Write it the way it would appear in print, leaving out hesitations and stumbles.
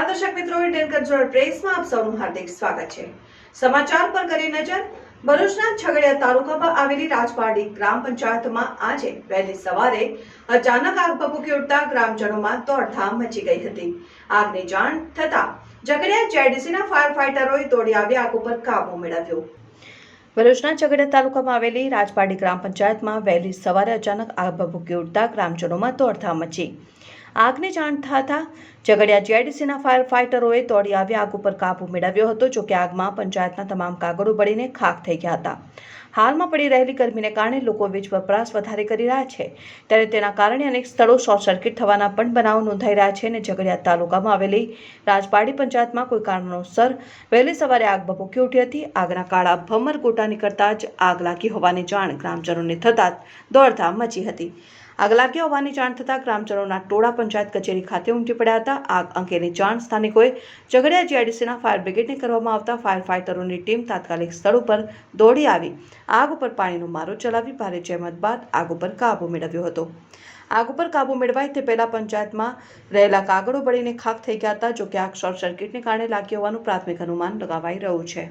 નમસ્કાર દર્શક મિત્રો, ઇન્ડિયન કલ્ચરલ પ્રેસમાં આપ સૌનું હાર્દિક સ્વાગત છે। સમાચાર પર કરી નજર। ભરૂચના છગડીયા તાલુકામાં આવેલી રાજપારડી ગ્રામ પંચાયતમાં આજે વહેલી સવારે અચાનક આગ ભભૂકી ઉઠતા ગ્રામજનોમાં દોડધામ મચી ગઈ હતી। આગની જાણ થતા ઝઘડિયા જેડીસીના ફાયર ફાઈટરોએ દોડી આવી આગ ઉપર કાબુ મેળવ્યો। ભરૂચના ઝઘડિયા તાલુકામાં આવેલી રાજપારડી ગ્રામ પંચાયતમાં વહેલી સવારે અચાનક આગ ભભૂકી ઉઠતા ગ્રામજનોમાં દોડધામ મચી। આગની જાણ થતાં ઝઘડિયા જેડીસીના ફાયર ફાઈટરોએ દોડી આવી આગ ઉપર કાબુ મેળવ્યો હતો। જોકે આગમાં પંચાયતના તમામ કાગળો બળીને ખાખ થઈ ગયા હતા। હાલમાં પડી રહેલી ગરમીને કારણે લોકો વીજ વપરાશ વધારે કરી રહ્યા છે, ત્યારે તેના કારણે અનેક સ્થળો શોર્ટ સર્કિટ થવાના પણ બનાવો નોંધાઈ રહ્યા છે। અને ઝઘડિયા તાલુકામાં આવેલી રાજપારડી પંચાયતમાં કોઈ કારણોસર વહેલી સવારે આગ ભભૂકી ઉઠી હતી। આગના કાળા ભમર ગોટા નીકળતા જ આગ લાગી હોવાની જાણ ગ્રામજનોને થતાં જ દોડધામ મચી હતી। આગ લાગી હોવાની જાણ થતાં ગ્રામજનોના ટોળા પંચાયત કચેરી ખાતે ઉમટી પડ્યા હતા। આગ અંગેની જાણ સ્થાનિકોએ ઝઘડિયા જેડીસીના ફાયર બ્રિગેડને કરવામાં આવતા ફાયર ફાઈટરોની ટીમ તાત્કાલિક સ્થળ ઉપર દોડી આવી આગ ઉપર પાણીનો મારો ચલાવી ભારે જહેમત બાદ આગ ઉપર કાબુ મેળવ્યો હતો। આગ ઉપર કાબુ મેળવાય તે પહેલા પંચાયતમાં રહેલા કાગળો બળીને ખાખ થઈ ગયા હતા। જોકે આગ શોર્ટ સર્કિટને કારણે લાગી હોવાનું પ્રાથમિક અનુમાન લગાવાઈ રહ્યું છે।